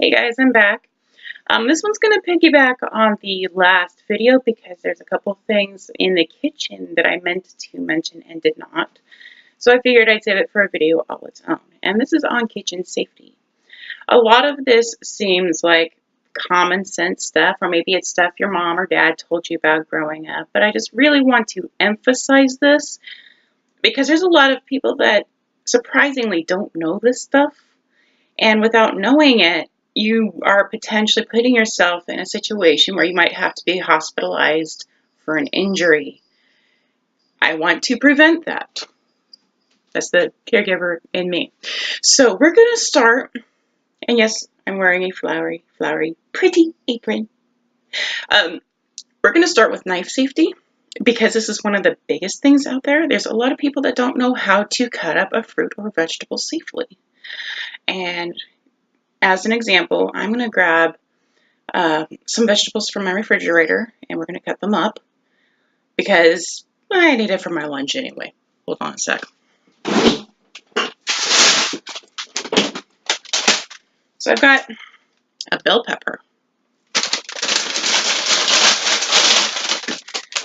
Hey guys, I'm back. This one's going to piggyback on the last video because there's a couple things in the kitchen that I meant to mention and did not. So I figured I'd save it for a video all its own. And this is on kitchen safety. A lot of this seems like common sense stuff, or maybe it's stuff your mom or dad told you about growing up. But I just really want to emphasize this because there's a lot of people that surprisingly don't know this stuff. And without knowing it, you are potentially putting yourself in a situation where you might have to be hospitalized for an injury. I want to prevent that. That's the caregiver in me. So we're going to start, and yes, I'm wearing a flowery, pretty apron. We're going to start with knife safety because this is one of the biggest things out there. There's a lot of people that don't know how to cut up a fruit or vegetable safely. And as an example, I'm going to grab some vegetables from my refrigerator and we're going to cut them up because I need it for my lunch anyway. Hold on a sec. So I've got a bell pepper.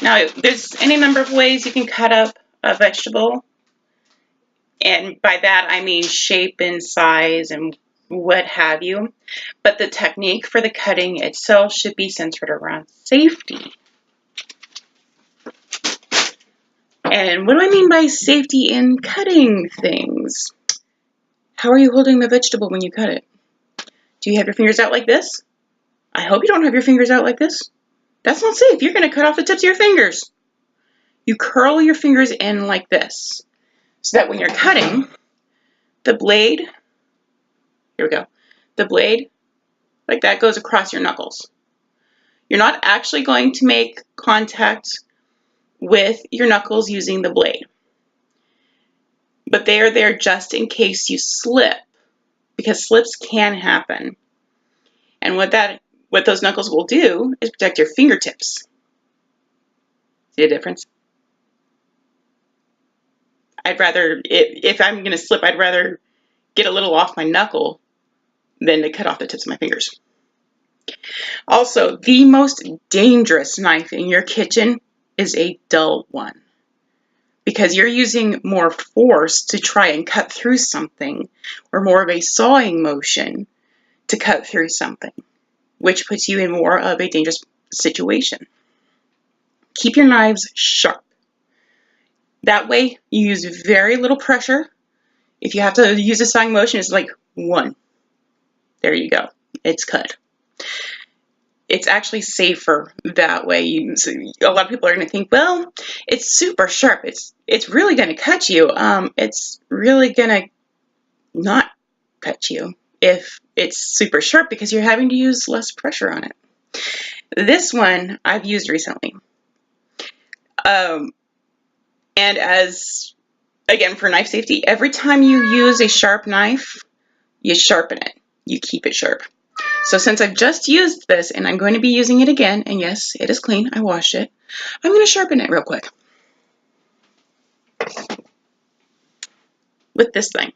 Now, there's any number of ways you can cut up a vegetable. And by that, I mean shape and size and what have you. But the technique for the cutting itself should be centered around safety. And what do I mean by safety in cutting things? How are you holding the vegetable when you cut it? Do you have your fingers out like this? I hope you don't have your fingers out like this. That's not safe. You're going to cut off the tips of your fingers. You curl your fingers in like this so that when you're cutting, the blade, here we go, the blade like that goes across your knuckles. You're not actually going to make contact with your knuckles using the blade, but they are there just in case you slip, because slips can happen. And what those knuckles will do is protect your fingertips. See the difference? I'd rather, if I'm going to slip, I'd rather get a little off my knuckle than to cut off the tips of my fingers. Also, the most dangerous knife in your kitchen is a dull one, because you're using more force to try and cut through something, or more of a sawing motion to cut through something, which puts you in more of a dangerous situation. Keep your knives sharp. That way, you use very little pressure. If you have to use a sawing motion, it's like one. There you go. It's cut. It's actually safer that way. A lot of people are going to think, well, it's super sharp. It's really going to cut you. It's really going to not cut you if it's super sharp because you're having to use less pressure on it. This one I've used recently. And again, for knife safety, every time you use a sharp knife, you sharpen it. You keep it sharp. So since I've just used this and I'm going to be using it again, and yes, it is clean, I washed it, I'm going to sharpen it real quick with this thing.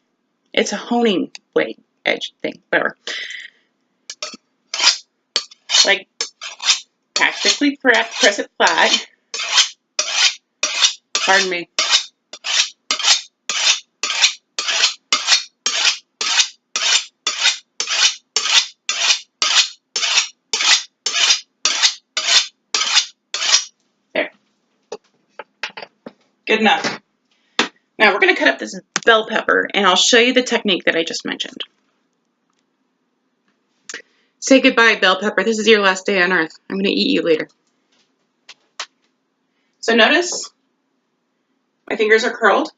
It's a honing blade edge thing, whatever. Like, practically press it flat. Pardon me. There. Good enough. Now we're going to cut up this bell pepper, and I'll show you the technique that I just mentioned. Say goodbye, bell pepper. This is your last day on earth. I'm going to eat you later. So notice my fingers are curled.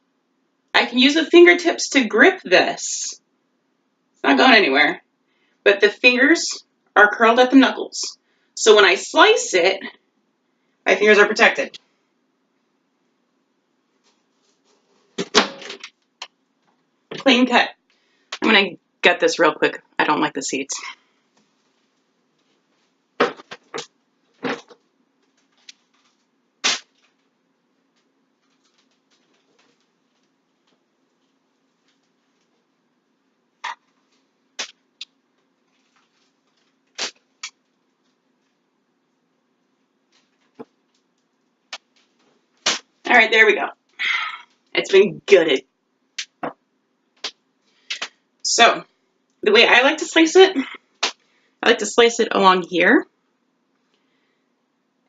I can use the fingertips to grip this. It's not going anywhere. But the fingers are curled at the knuckles. So when I slice it, my fingers are protected. Clean cut. I'm going to gut this real quick. I don't like the seeds. All right, there we go. It's been gutted. So the way I like to slice it, I like to slice it along here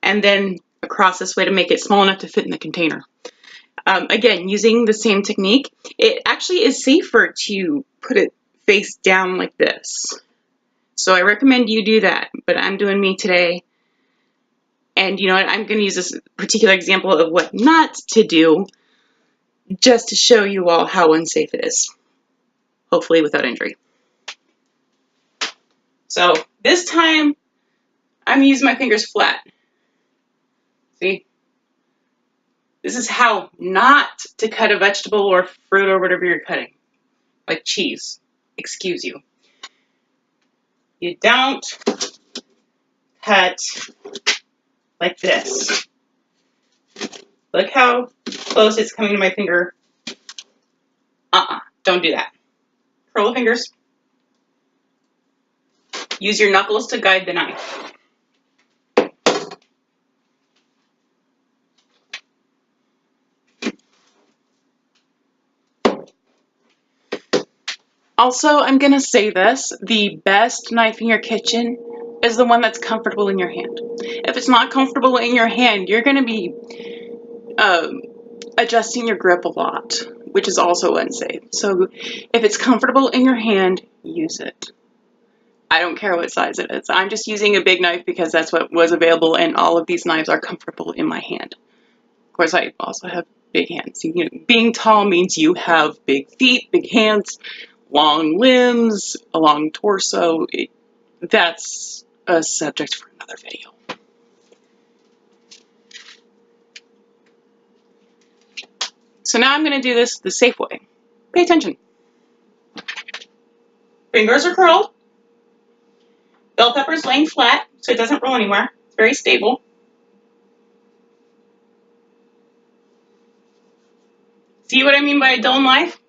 and then across this way to make it small enough to fit in the container. Again, using the same technique, it actually is safer to put it face down like this. So I recommend you do that, but I'm doing me today. And you know what, I'm going to use this particular example of what not to do just to show you all how unsafe it is, hopefully without injury. So this time, I'm using my fingers flat. See? This is how not to cut a vegetable or fruit or whatever you're cutting, like cheese. Excuse you. You don't cut like this. Look how close it's coming to my finger. Don't do that. Curl the fingers. Use your knuckles to guide the knife. Also, I'm going to say this, the best knife in your kitchen is the one that's comfortable in your hand. If it's not comfortable in your hand, you're going to be adjusting your grip a lot, which is also unsafe. So if it's comfortable in your hand, use it. I don't care what size it is. I'm just using a big knife because that's what was available, and all of these knives are comfortable in my hand. Of course, I also have big hands. You know, being tall means you have big feet, big hands, long limbs, a long torso. That's a subject for another video. So now I'm going to do this the safe way. Pay attention. Fingers are curled. Bell pepper's laying flat, so it doesn't roll anywhere. It's very stable. See what I mean by a dull knife?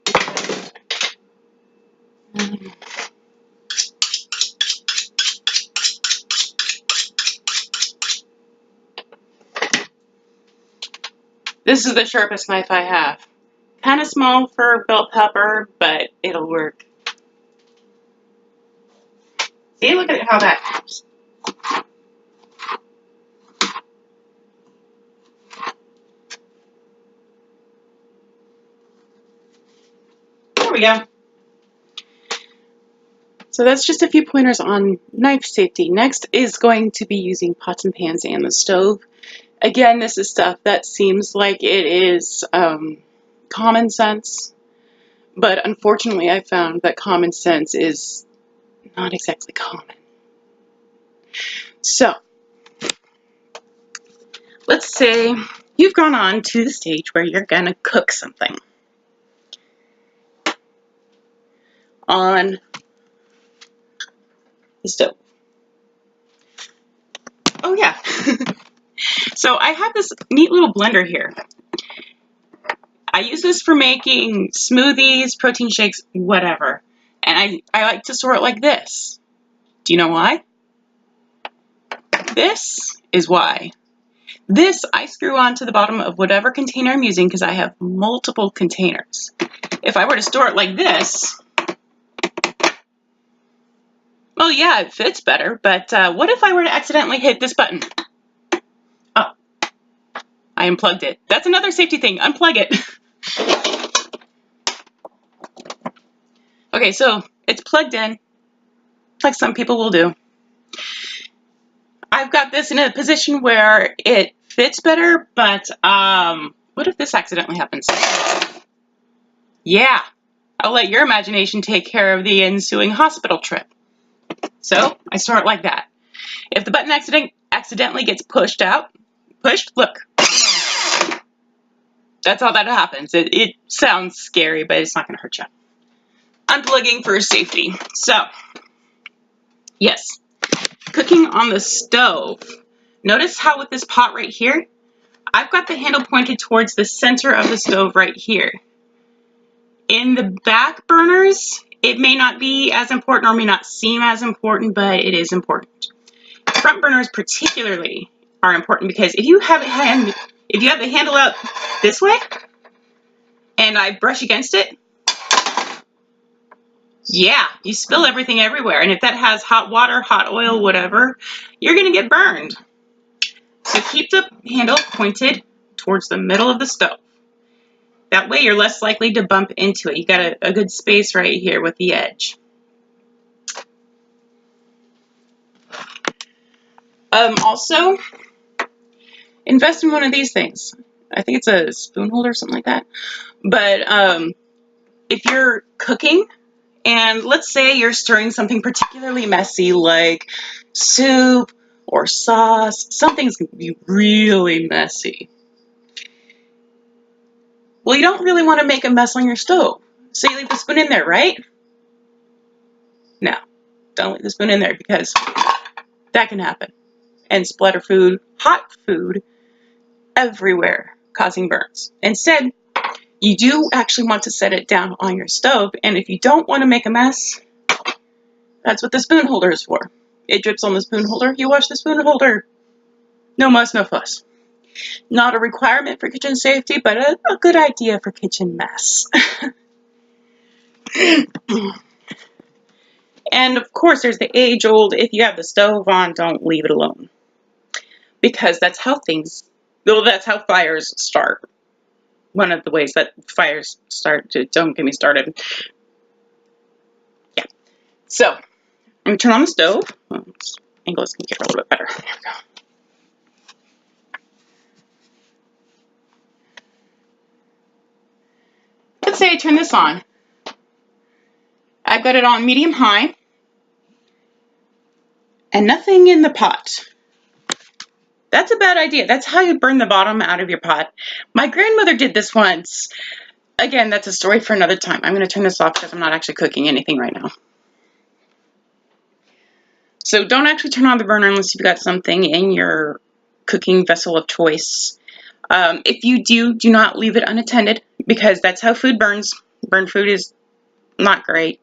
This is the sharpest knife I have. Kind of small for bell pepper, but it'll work. See, look at how that pops. There we go. So that's just a few pointers on knife safety. Next is going to be using pots and pans and the stove. Again, this is stuff that seems like it is common sense, but unfortunately I found that common sense is not exactly common. So, let's say you've gone on to the stage where you're gonna cook something on the stove. Oh yeah. So I have this neat little blender here. I use this for making smoothies, protein shakes, whatever. And I like to store it like this. Do you know why? This is why. This I screw onto the bottom of whatever container I'm using because I have multiple containers. If I were to store it like this, well, yeah, it fits better, but what if I were to accidentally hit this button? Oh, I unplugged it. That's another safety thing. Unplug it. Okay, so it's plugged in, like some people will do. I've got this in a position where it fits better, but what if this accidentally happens? Yeah, I'll let your imagination take care of the ensuing hospital trip. So I store it like that. If the button accidentally gets pushed, look. That's all that happens. It sounds scary, but it's not going to hurt you. Unplugging for safety. So, yes, cooking on the stove. Notice how with this pot right here, I've got the handle pointed towards the center of the stove right here. In the back burners, it may not be as important or may not seem as important, but it is important. Front burners particularly are important because if you have a hand If you have the handle out this way and I brush against it, yeah, you spill everything everywhere. And if that has hot water, hot oil, whatever, you're going to get burned. So keep the handle pointed towards the middle of the stove. That way you're less likely to bump into it. You got a good space right here with the edge. Also, invest in one of these things. I think it's a spoon holder or something like that. But if you're cooking, and let's say you're stirring something particularly messy like soup or sauce, something's going to be really messy. Well, you don't really want to make a mess on your stove. So you leave the spoon in there, right? No, don't leave the spoon in there because that can happen. And splatter food, hot food, everywhere, causing burns. Instead, you do actually want to set it down on your stove, and if you don't want to make a mess, that's what the spoon holder is for. It drips on the spoon holder, you wash the spoon holder. No muss, no fuss. Not a requirement for kitchen safety, but a good idea for kitchen mess. And of course, there's the age-old, if you have the stove on, don't leave it alone. Because that's how that's how fires start. One of the ways that fires start, don't get me started. Yeah. So, I'm going to turn on the stove. This angle is going to get a little bit better. There we go. Let's say I turn this on. I've got it on medium-high. And nothing in the pot. That's a bad idea. That's how you burn the bottom out of your pot. My grandmother did this once. Again, that's a story for another time. I'm going to turn this off because I'm not actually cooking anything right now. So don't actually turn on the burner unless you've got something in your cooking vessel of choice. If you do not leave it unattended because that's how food burns. Burned food is not great.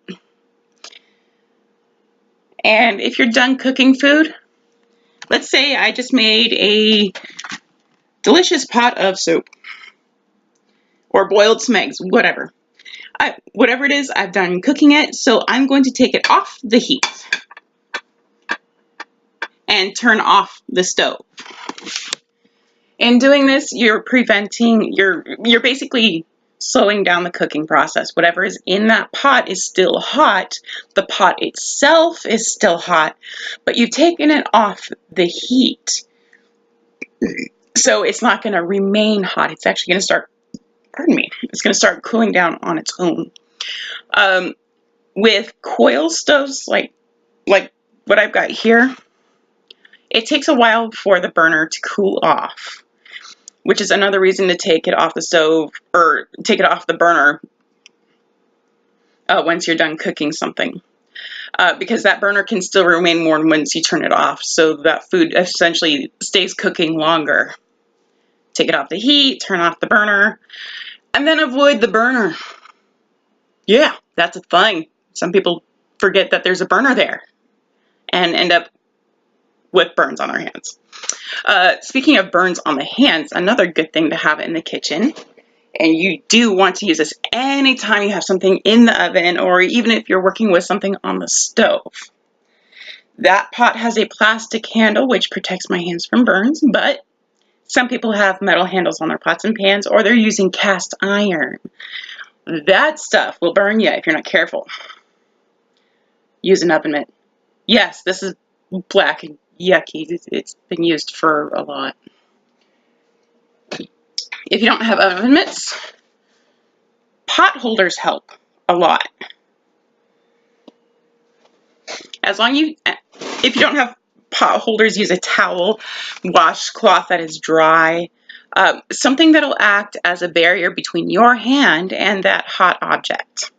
And if you're done cooking food, let's say I just made a delicious pot of soup or boiled some eggs, whatever. Whatever it is, I've done cooking it, so I'm going to take it off the heat and turn off the stove. In doing this, you're basically slowing down the cooking process. Whatever is in that pot is still hot. The pot itself is still hot, but you've taken it off the heat. So it's not going to remain hot. It's actually going to start, it's going to start cooling down on its own. With coil stoves like what I've got here, it takes a while for the burner to cool off, which is another reason to take it off the stove or take it off the burner once you're done cooking something. Because that burner can still remain warm once you turn it off, so that food essentially stays cooking longer. Take it off the heat, turn off the burner, and then avoid the burner. Yeah, that's a thing. Some people forget that there's a burner there and end up with burns on their hands. Speaking of burns on the hands, another good thing to have in the kitchen, and you do want to use this anytime you have something in the oven or even if you're working with something on the stove. That pot has a plastic handle which protects my hands from burns, but some people have metal handles on their pots and pans or they're using cast iron. That stuff will burn you if you're not careful. Use an oven mitt. Yes, this is black and yucky. It's been used for a lot. If you don't have oven mitts, pot holders help a lot. If you don't have pot holders, use a towel, washcloth that is dry, something that'll act as a barrier between your hand and that hot object.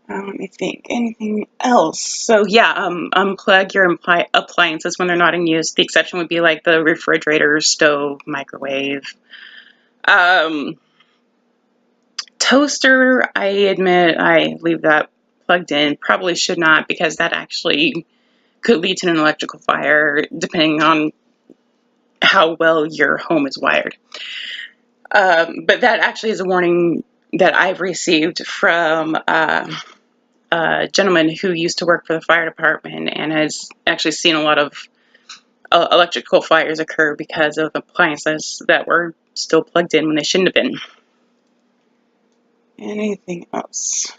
Let me think, anything else? So yeah, unplug your appliances when they're not in use. The exception would be like the refrigerator, stove, microwave. Toaster, I admit I leave that plugged in. Probably should not because that actually could lead to an electrical fire depending on how well your home is wired. But that actually is a warning that I've received from a gentleman who used to work for the fire department and has actually seen a lot of electrical fires occur because of appliances that were still plugged in when they shouldn't have been. Anything else?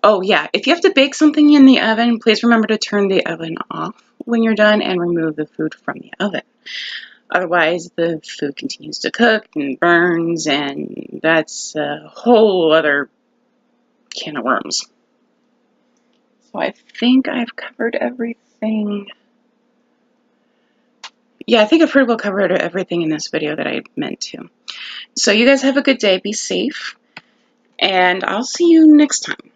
Oh yeah, if you have to bake something in the oven, please remember to turn the oven off when you're done and remove the food from the oven. Otherwise, the food continues to cook and burns, and that's a whole other can of worms. So I think I've covered everything. Yeah, I think I've pretty well covered everything in this video that I meant to. So you guys have a good day, be safe, and I'll see you next time.